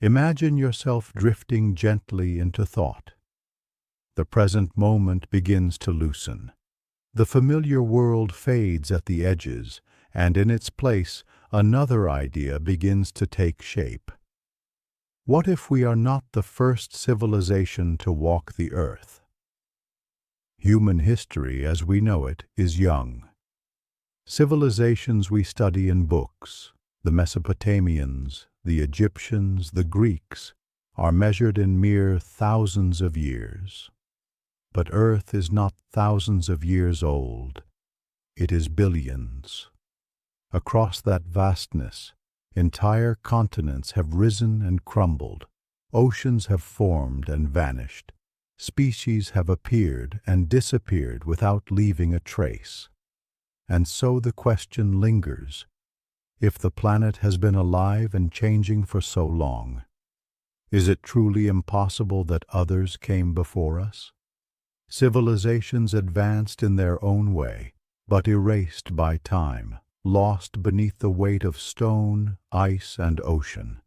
Imagine yourself drifting gently into thought. The present moment begins to loosen. The familiar world fades at the edges, and in its place, another idea begins to take shape. What if we are not the first civilization to walk the earth? Human history, as we know it, is young. Civilizations we study in books, the Mesopotamians, the Egyptians, the Greeks, are measured in mere thousands of years. But Earth is not thousands of years old. It is billions. Across that vastness, entire continents have risen and crumbled. Oceans have formed and vanished. Species have appeared and disappeared without leaving a trace. And so the question lingers: if the planet has been alive and changing for so long, is it truly impossible that others came before us? Civilizations advanced in their own way, but erased by time, lost beneath the weight of stone, ice, and ocean.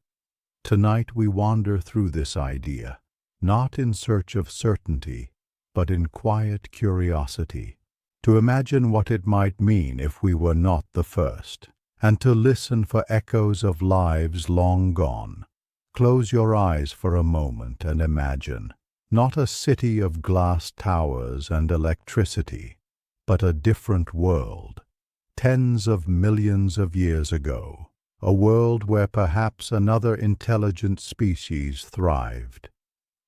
Tonight we wander through this idea, not in search of certainty, but in quiet curiosity, to imagine what it might mean if we were not the first, and to listen for echoes of lives long gone. Close your eyes for a moment and imagine, not a city of glass towers and electricity, but a different world, tens of millions of years ago, a world where perhaps another intelligent species thrived.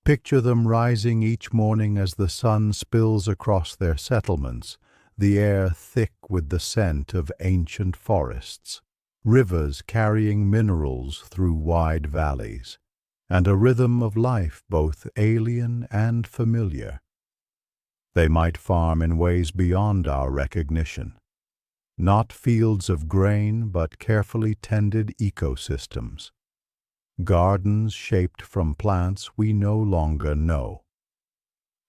Picture them rising each morning as the sun spills across their settlements, the air thick with the scent of ancient forests, rivers carrying minerals through wide valleys, and a rhythm of life both alien and familiar. They might farm in ways beyond our recognition. Not fields of grain, but carefully tended ecosystems. Gardens shaped from plants we no longer know.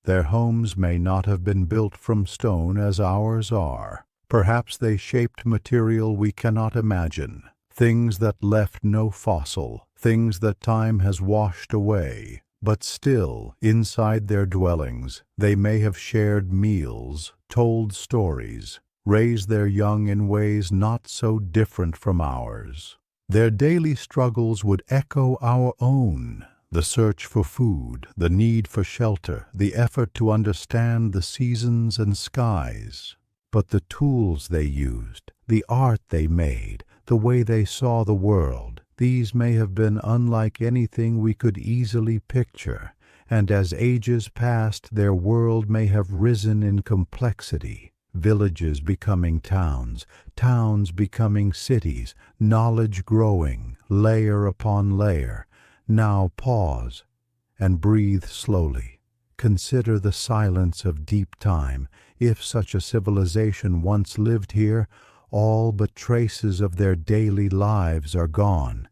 Their homes may not have been built from stone as ours are. Perhaps they shaped material we cannot imagine, things that left no fossil, things that time has washed away. But still, inside their dwellings, they may have shared meals, told stories, raised their young in ways not so different from ours. Their daily struggles would echo our own: the search for food, the need for shelter, the effort to understand the seasons and skies. But the tools they used, the art they made, the way they saw the world, these may have been unlike anything we could easily picture, and as ages passed, their world may have risen in complexity, villages becoming towns, towns becoming cities, knowledge growing, layer upon layer. Now pause and breathe slowly. Consider the silence of deep time. If such a civilization once lived here, all but traces of their daily lives are gone.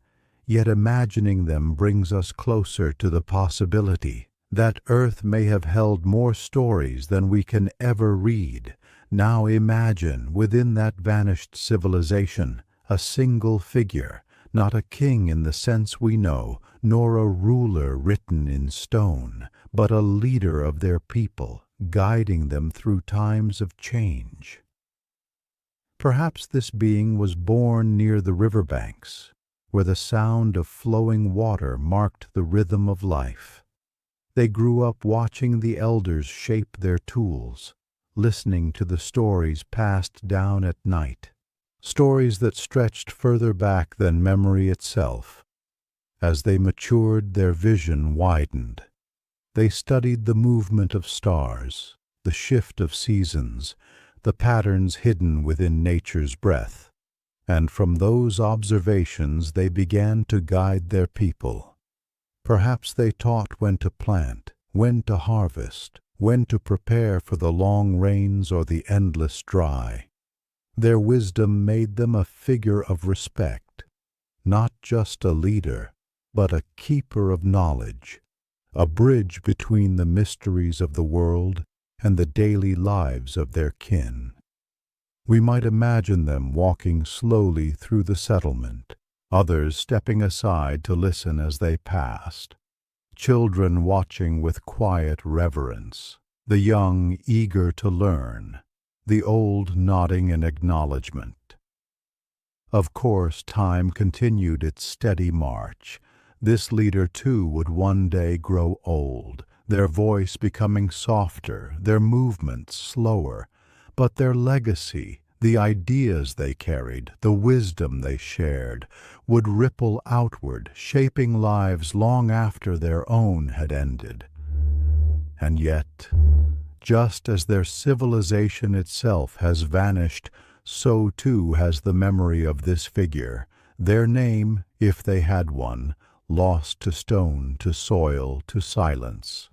Yet imagining them brings us closer to the possibility that Earth may have held more stories than we can ever read. Now imagine, within that vanished civilization, a single figure, not a king in the sense we know, nor a ruler written in stone, but a leader of their people, guiding them through times of change. Perhaps this being was born near the riverbanks, where the sound of flowing water marked the rhythm of life. They grew up watching the elders shape their tools, listening to the stories passed down at night, stories that stretched further back than memory itself. As they matured, their vision widened. They studied the movement of stars, the shift of seasons, the patterns hidden within nature's breath. And from those observations they began to guide their people. Perhaps they taught when to plant, when to harvest, when to prepare for the long rains or the endless dry. Their wisdom made them a figure of respect, not just a leader, but a keeper of knowledge, a bridge between the mysteries of the world and the daily lives of their kin. We might imagine them walking slowly through the settlement, others stepping aside to listen as they passed, children watching with quiet reverence, the young eager to learn, the old nodding in acknowledgment. Of course, time continued its steady march. This leader, too, would one day grow old, their voice becoming softer, their movements slower, but their legacy, the ideas they carried, the wisdom they shared, would ripple outward, shaping lives long after their own had ended. And yet, just as their civilization itself has vanished, so too has the memory of this figure, their name, if they had one, lost to stone, to soil, to silence.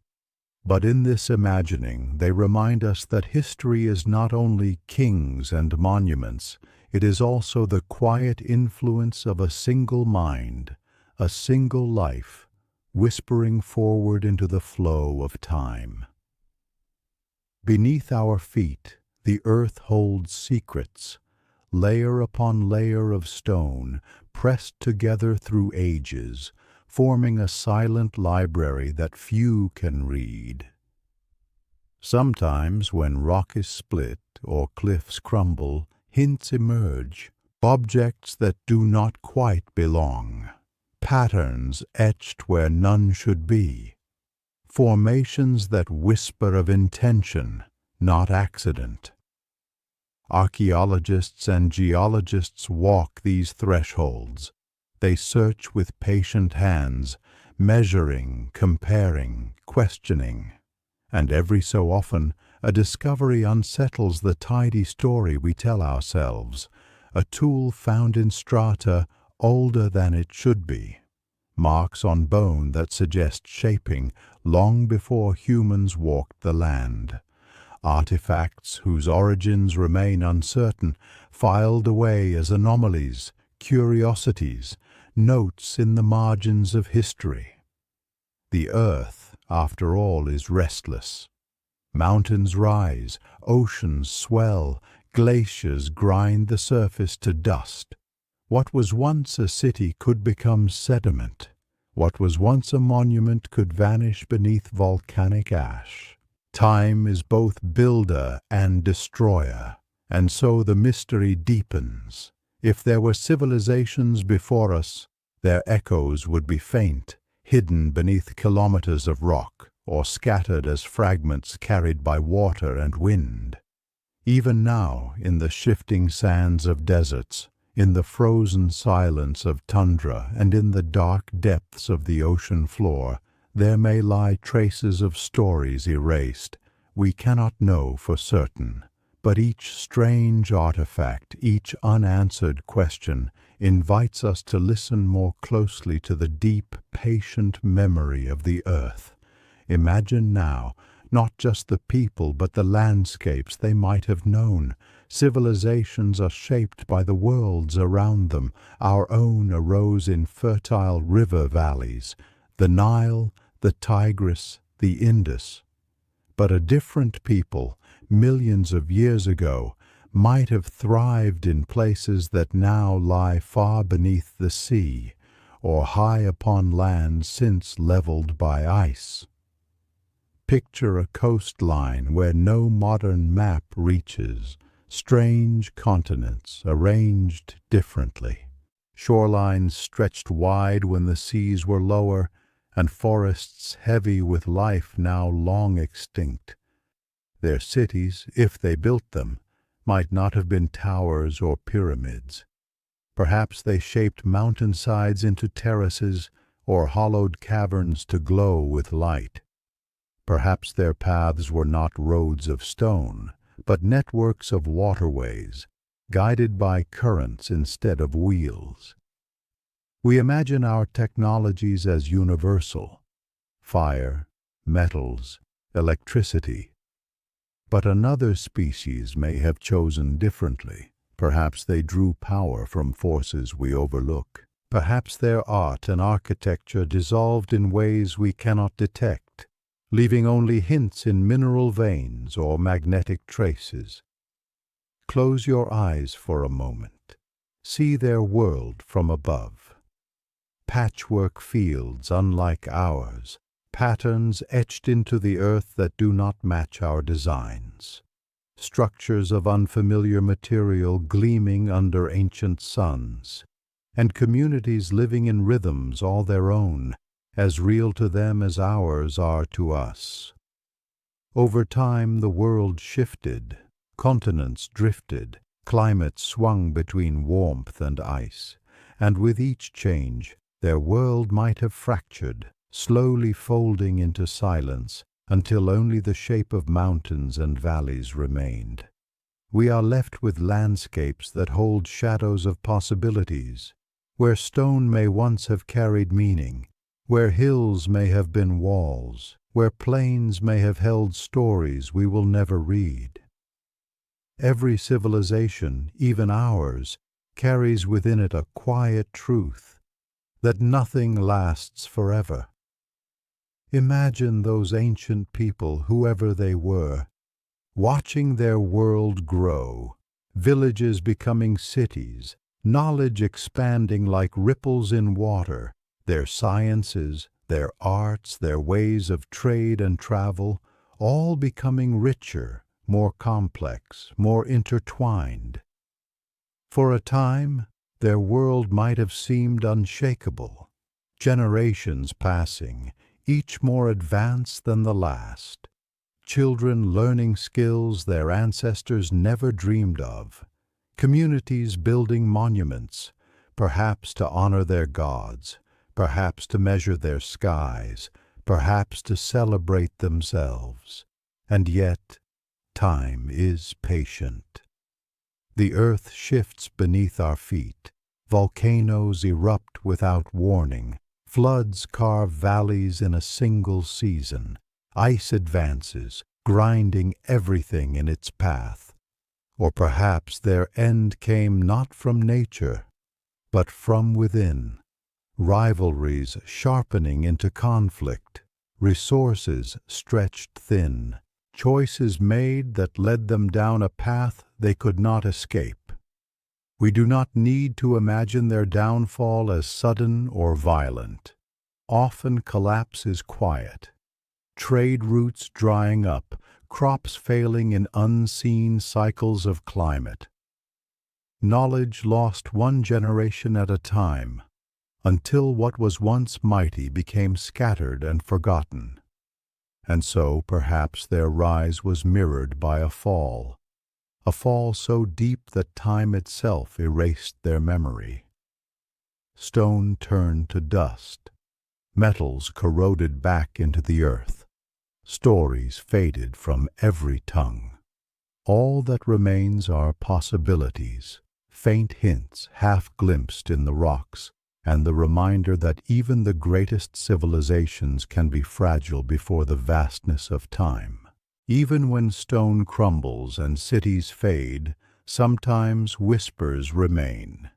But in this imagining, they remind us that history is not only kings and monuments, it is also the quiet influence of a single mind, a single life, whispering forward into the flow of time. Beneath our feet, the earth holds secrets, layer upon layer of stone, pressed together through ages, forming a silent library that few can read. Sometimes, when rock is split or cliffs crumble, hints emerge, objects that do not quite belong, patterns etched where none should be, formations that whisper of intention, not accident. Archaeologists and geologists walk these thresholds. They search with patient hands, measuring, comparing, questioning. And every so often, a discovery unsettles the tidy story we tell ourselves, a tool found in strata older than it should be, marks on bone that suggest shaping long before humans walked the land, artifacts whose origins remain uncertain, filed away as anomalies, curiosities, notes in the margins of history. The earth, after all, is restless. Mountains rise, oceans swell, glaciers grind the surface to dust. What was once a city could become sediment. What was once a monument could vanish beneath volcanic ash. Time is both builder and destroyer, and so the mystery deepens. If there were civilizations before us, their echoes would be faint, hidden beneath kilometers of rock, or scattered as fragments carried by water and wind. Even now, in the shifting sands of deserts, in the frozen silence of tundra, and in the dark depths of the ocean floor, there may lie traces of stories erased. We cannot know for certain, but each strange artifact, each unanswered question, invites us to listen more closely to the deep, patient memory of the earth. Imagine now, not just the people but the landscapes they might have known. Civilizations are shaped by the worlds around them. Our own arose in fertile river valleys, the Nile, the Tigris, the Indus. But a different people, millions of years ago, might have thrived in places that now lie far beneath the sea, or high upon land since leveled by ice. Picture a coastline where no modern map reaches, strange continents arranged differently, shorelines stretched wide when the seas were lower, and forests heavy with life now long extinct. Their cities, if they built them, might not have been towers or pyramids. Perhaps they shaped mountainsides into terraces or hollowed caverns to glow with light. Perhaps their paths were not roads of stone, but networks of waterways, guided by currents instead of wheels. We imagine our technologies as universal: fire, metals, electricity. But another species may have chosen differently. Perhaps they drew power from forces we overlook. Perhaps their art and architecture dissolved in ways we cannot detect, leaving only hints in mineral veins or magnetic traces. Close your eyes for a moment. See their world from above. patchwork fields unlike ours, patterns etched into the earth that do not match our designs, structures of unfamiliar material gleaming under ancient suns, and communities living in rhythms all their own, as real to them as ours are to us. Over time the world shifted, continents drifted, climates swung between warmth and ice, and with each change their world might have fractured, slowly folding into silence until only the shape of mountains and valleys remained. We are left with landscapes that hold shadows of possibilities, where stone may once have carried meaning, where hills may have been walls, where plains may have held stories we will never read. Every civilization, even ours, carries within it a quiet truth, that nothing lasts forever. Imagine those ancient people, whoever they were, watching their world grow, villages becoming cities, knowledge expanding like ripples in water, their sciences, their arts, their ways of trade and travel, all becoming richer, more complex, more intertwined. For a time, their world might have seemed unshakable, generations passing, each more advanced than the last, children learning skills their ancestors never dreamed of, communities building monuments, perhaps to honor their gods, perhaps to measure their skies, perhaps to celebrate themselves. And yet, time is patient. The earth shifts beneath our feet, volcanoes erupt without warning, floods carve valleys in a single season, ice advances, grinding everything in its path. Or perhaps their end came not from nature, but from within, rivalries sharpening into conflict, resources stretched thin, choices made that led them down a path they could not escape. We do not need to imagine their downfall as sudden or violent. Often collapse is quiet. Trade routes drying up, crops failing in unseen cycles of climate. Knowledge lost one generation at a time, until what was once mighty became scattered and forgotten. And so perhaps their rise was mirrored by a fall so deep that time itself erased their memory. Stone turned to dust, metals corroded back into the earth, stories faded from every tongue. All that remains are possibilities, faint hints half glimpsed in the rocks, and the reminder that even the greatest civilizations can be fragile before the vastness of time. Even when stone crumbles and cities fade, sometimes whispers remain,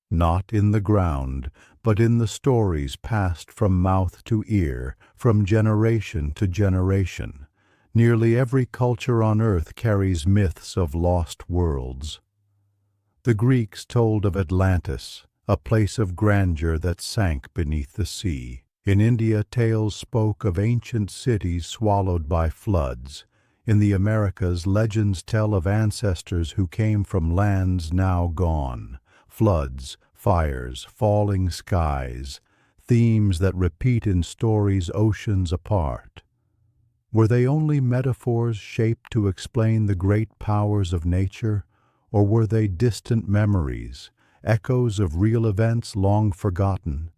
not in the ground, but in the stories passed from mouth to ear, from generation to generation. Nearly every culture on earth carries myths of lost worlds. The Greeks told of Atlantis, a place of grandeur that sank beneath the sea. In India, tales spoke of ancient cities swallowed by floods. In the Americas, legends tell of ancestors who came from lands now gone. Floods, fires, falling skies, themes that repeat in stories oceans apart. Were they only metaphors shaped to explain the great powers of nature, or were they distant memories, echoes of real events long forgotten?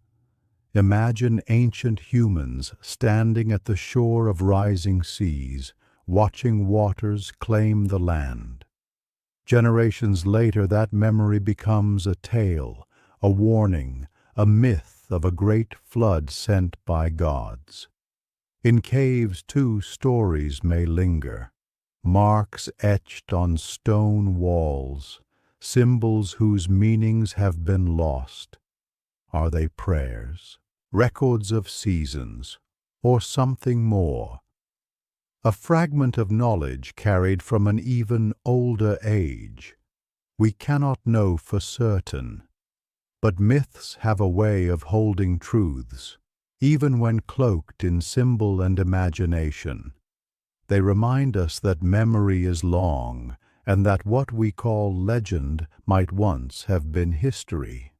Imagine ancient humans standing at the shore of rising seas, watching waters claim the land. Generations later, that memory becomes a tale, a warning, a myth of a great flood sent by gods. In caves, too, stories may linger, marks etched on stone walls, symbols whose meanings have been lost. Are they prayers, records of seasons, or something more? A fragment of knowledge carried from an even older age. We cannot know for certain, But myths have a way of holding truths, even when cloaked in symbol and imagination. They remind us that memory is long, and that what we call legend might once have been history.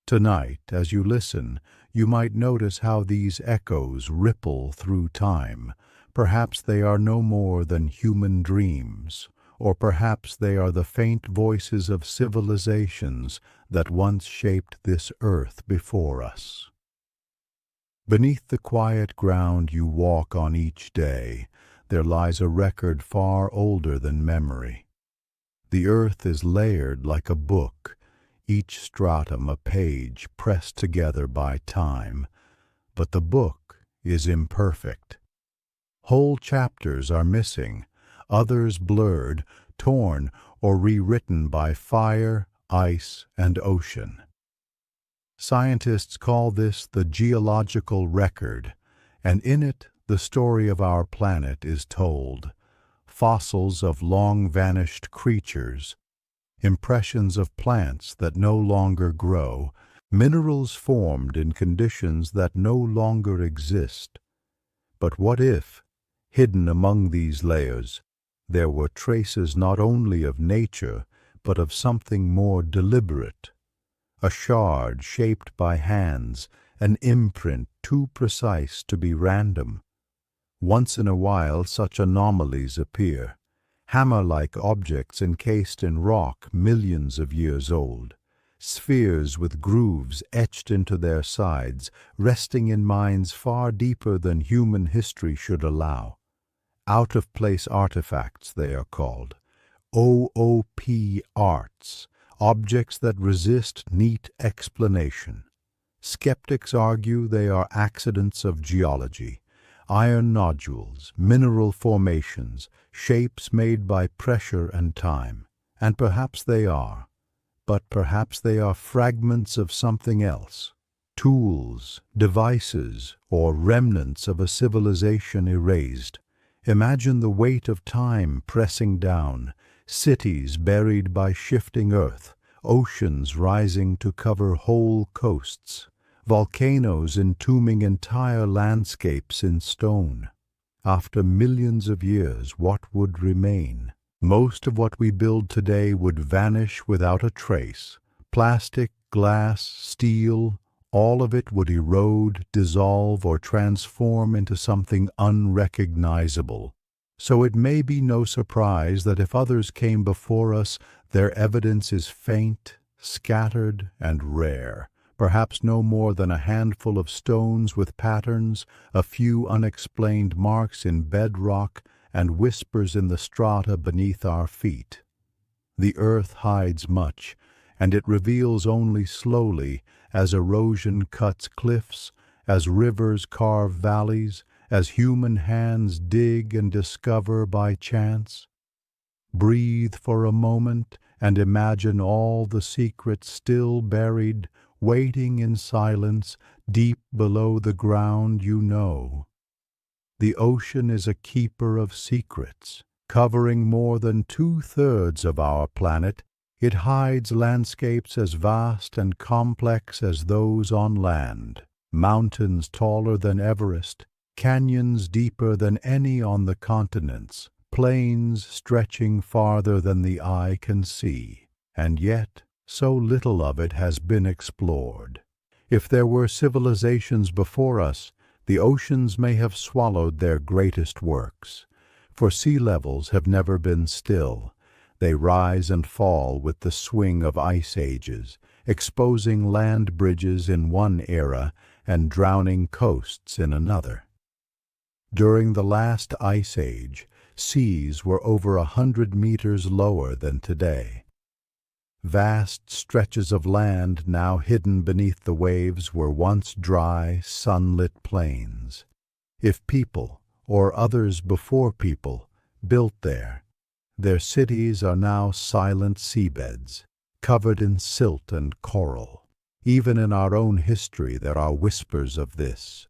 Tonight, as you listen, you might notice how these echoes ripple through time. Perhaps they are no more than human dreams, or perhaps they are the faint voices of civilizations that once shaped this earth before us. Beneath the quiet ground you walk on each day, there lies a record far older than memory. The earth is layered like a book, each stratum a page pressed together by time, but the book is imperfect. Whole chapters are missing, others blurred, torn, or rewritten by fire, ice, and ocean. Scientists call this the geological record, and in it the story of our planet is told. Fossils of long-vanished creatures, impressions of plants that no longer grow, minerals formed in conditions that no longer exist. But what if, hidden among these layers, there were traces not only of nature, but of something more deliberate? A shard shaped by hands, an imprint too precise to be random. Once in a while such anomalies appear, hammer-like objects encased in rock millions of years old, spheres with grooves etched into their sides, resting in mines far deeper than human history should allow. Out-of-place artifacts they are called, OOP arts, objects that resist neat explanation. Skeptics argue they are accidents of geology, iron nodules, mineral formations, shapes made by pressure and time. And perhaps they are. But perhaps they are fragments of something else. Tools, devices, or remnants of a civilization erased. Imagine the weight of time pressing down, cities buried by shifting earth, oceans rising to cover whole coasts, volcanoes entombing entire landscapes in stone. After millions of years, what would remain? Most of what we build today would vanish without a trace. Plastic, glass, steel, all of it would erode, dissolve, or transform into something unrecognizable. So it may be no surprise that if others came before us, their evidence is faint, scattered, and rare. Perhaps no more than a handful of stones with patterns, a few unexplained marks in bedrock, and whispers in the strata beneath our feet. The earth hides much, and it reveals only slowly as erosion cuts cliffs, as rivers carve valleys, as human hands dig and discover by chance. Breathe for a moment and imagine all the secrets still buried, waiting in silence deep below the ground you know. The ocean is a keeper of secrets. Covering more than 2/3 of our planet, it hides landscapes as vast and complex as those on land. Mountains taller than Everest, canyons deeper than any on the continents, plains stretching farther than the eye can see. And yet, so little of it has been explored. If there were civilizations before us, the oceans may have swallowed their greatest works. For sea levels have never been still. They rise and fall with the swing of ice ages, exposing land bridges in one era and drowning coasts in another. During the last ice age, seas were over 100 meters lower than today. Vast stretches of land now hidden beneath the waves were once dry, sunlit plains. If people, or others before people, built there, their cities are now silent seabeds, covered in silt and coral. Even in our own history there are whispers of this.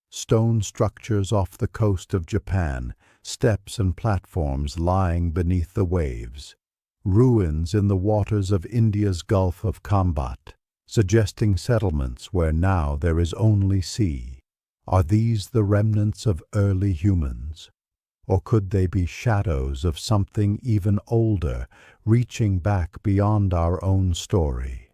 Stone structures off the coast of Japan, steps and platforms lying beneath the waves. Ruins in the waters of India's Gulf of Combat, suggesting settlements where now there is only sea. Are these the remnants of early humans? Or could they be shadows of something even older, reaching back beyond our own story?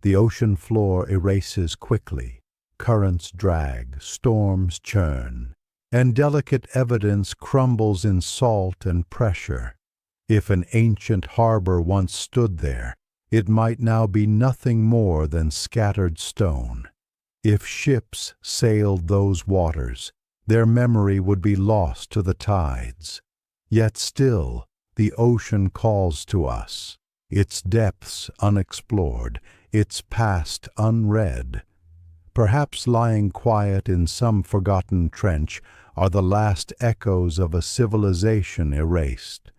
The ocean floor erases quickly. Currents drag, storms churn, and delicate evidence crumbles in salt and pressure. If an ancient harbor once stood there, it might now be nothing more than scattered stone. If ships sailed those waters, their memory would be lost to the tides. Yet still, the ocean calls to us, its depths unexplored, its past unread. Perhaps lying quiet in some forgotten trench are the last echoes of a civilization erased.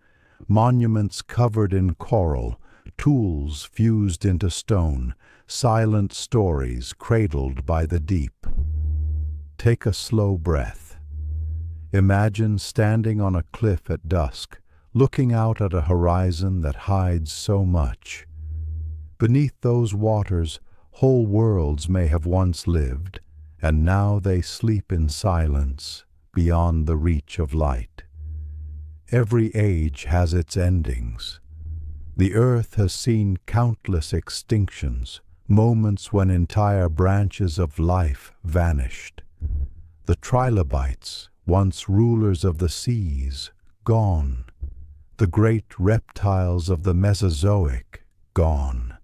Monuments covered in coral, tools fused into stone, silent stories cradled by the deep. Take a slow breath. Imagine standing on a cliff at dusk, looking out at a horizon that hides so much. Beneath those waters, whole worlds may have once lived, and now they sleep in silence, beyond the reach of light. Every age has its endings. The earth has seen countless extinctions, moments when entire branches of life vanished. The trilobites, once rulers of the seas, gone. The great reptiles of the Mesozoic, gone.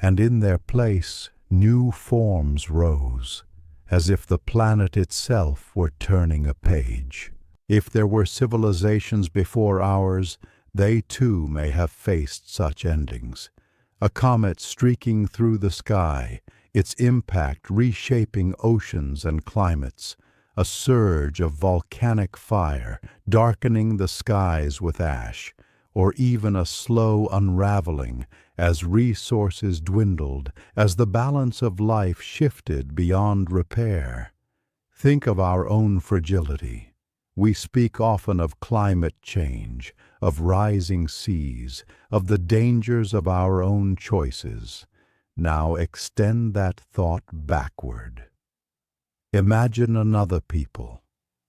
And in their place, new forms rose, as if the planet itself were turning a page. If there were civilizations before ours, they too may have faced such endings. A comet streaking through the sky, its impact reshaping oceans and climates, a surge of volcanic fire darkening the skies with ash, or even a slow unraveling as resources dwindled, as the balance of life shifted beyond repair. Think of our own fragility. We speak often of climate change, of rising seas, of the dangers of our own choices. Now extend that thought backward. Imagine another people,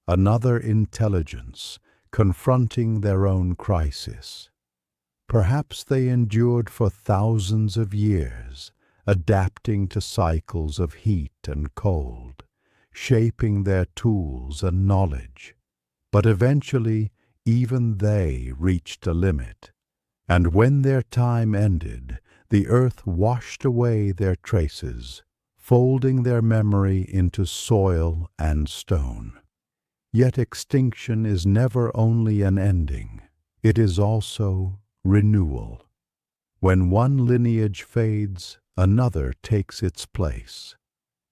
another intelligence, confronting their own crisis. Perhaps they endured for thousands of years, adapting to cycles of heat and cold, shaping their tools and knowledge. But eventually, even they reached a limit, and when their time ended, the earth washed away their traces, folding their memory into soil and stone. Yet extinction is never only an ending, it is also renewal. When one lineage fades, another takes its place.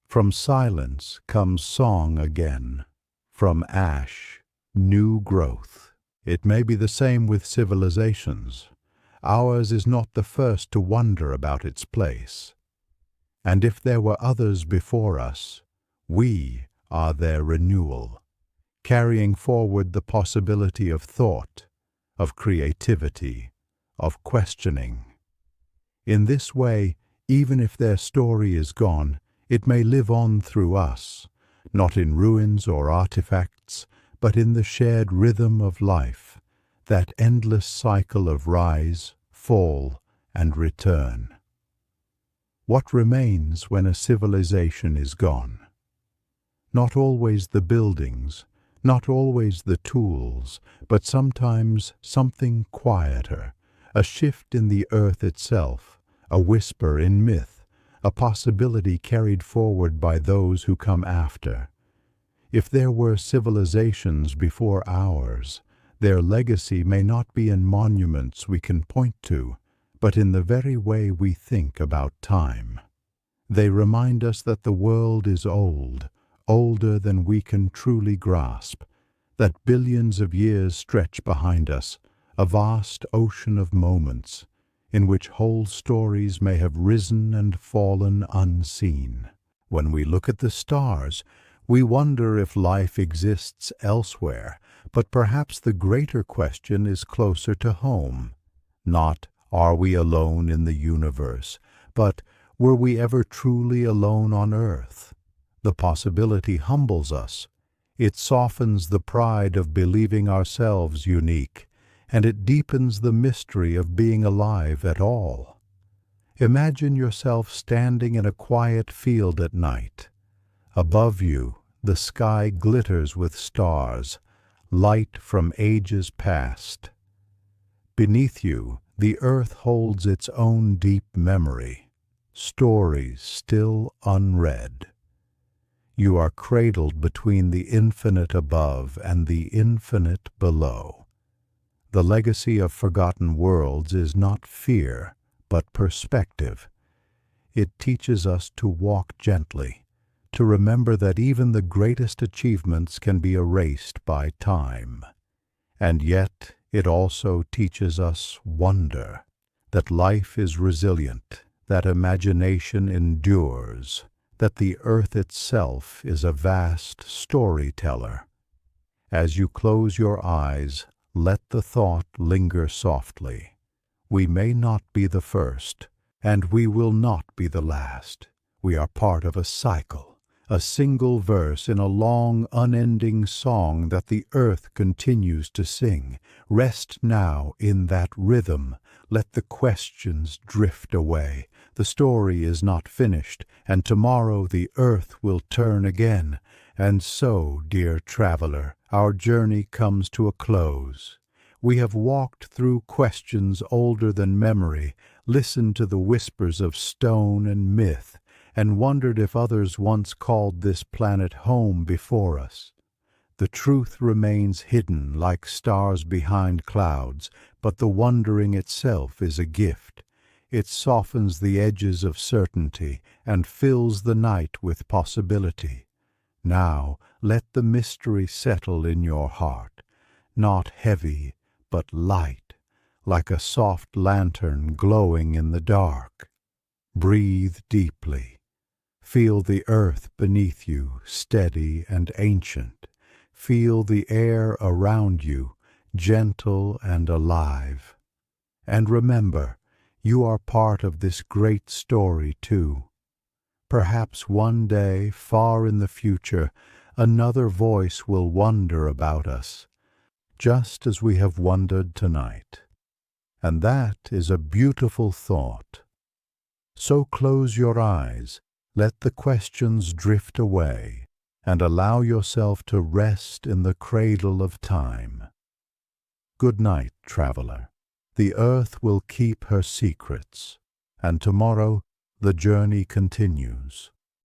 From silence comes song again, from ash, new growth. It may be the same with civilizations. Ours is not the first to wonder about its place. And if there were others before us, we are their renewal, carrying forward the possibility of thought, of creativity, of questioning. In this way, even if their story is gone, it may live on through us, not in ruins or artifacts, but in the shared rhythm of life, that endless cycle of rise, fall, and return. What remains when a civilization is gone? Not always the buildings, not always the tools, but sometimes something quieter, a shift in the earth itself, a whisper in myth, a possibility carried forward by those who come after. If there were civilizations before ours, their legacy may not be in monuments we can point to, but in the very way we think about time. They remind us that the world is old, older than we can truly grasp, that billions of years stretch behind us, a vast ocean of moments, in which whole stories may have risen and fallen unseen. When we look at the stars, we wonder if life exists elsewhere, but perhaps the greater question is closer to home. Not, are we alone in the universe, but Were we ever truly alone on earth? The possibility humbles us. It softens the pride of believing ourselves unique, and it deepens the mystery of being alive at all. Imagine yourself standing in a quiet field at night. Above you, the sky glitters with stars, light from ages past. Beneath you, the earth holds its own deep memory, stories still unread. You are cradled between the infinite above and the infinite below. The legacy of forgotten worlds is not fear, but perspective. It teaches us to walk gently, to remember that even the greatest achievements can be erased by time. And yet it also teaches us wonder, that life is resilient, that imagination endures, that the earth itself is a vast storyteller. As you close your eyes, let the thought linger softly. We may not be the first, and we will not be the last. We are part of a cycle, a single verse in a long, unending song that the earth continues to sing. Rest now in that rhythm. Let the questions drift away. The story is not finished, and tomorrow the earth will turn again. And so, dear traveler, our journey comes to a close. We have walked through questions older than memory, listened to the whispers of stone and myth, and wondered if others once called this planet home before us. The truth remains hidden like stars behind clouds, but the wondering itself is a gift. It softens the edges of certainty and fills the night with possibility. Now let the mystery settle in your heart, not heavy, but light, like a soft lantern glowing in the dark. Breathe deeply. Feel the earth beneath you, steady and ancient. Feel the air around you, gentle and alive. And remember, you are part of this great story too. Perhaps one day, far in the future, another voice will wonder about us, just as we have wondered tonight. And that is a beautiful thought. So close your eyes, let the questions drift away, and allow yourself to rest in the cradle of time. Good night, traveler. The earth will keep her secrets, and tomorrow the journey continues.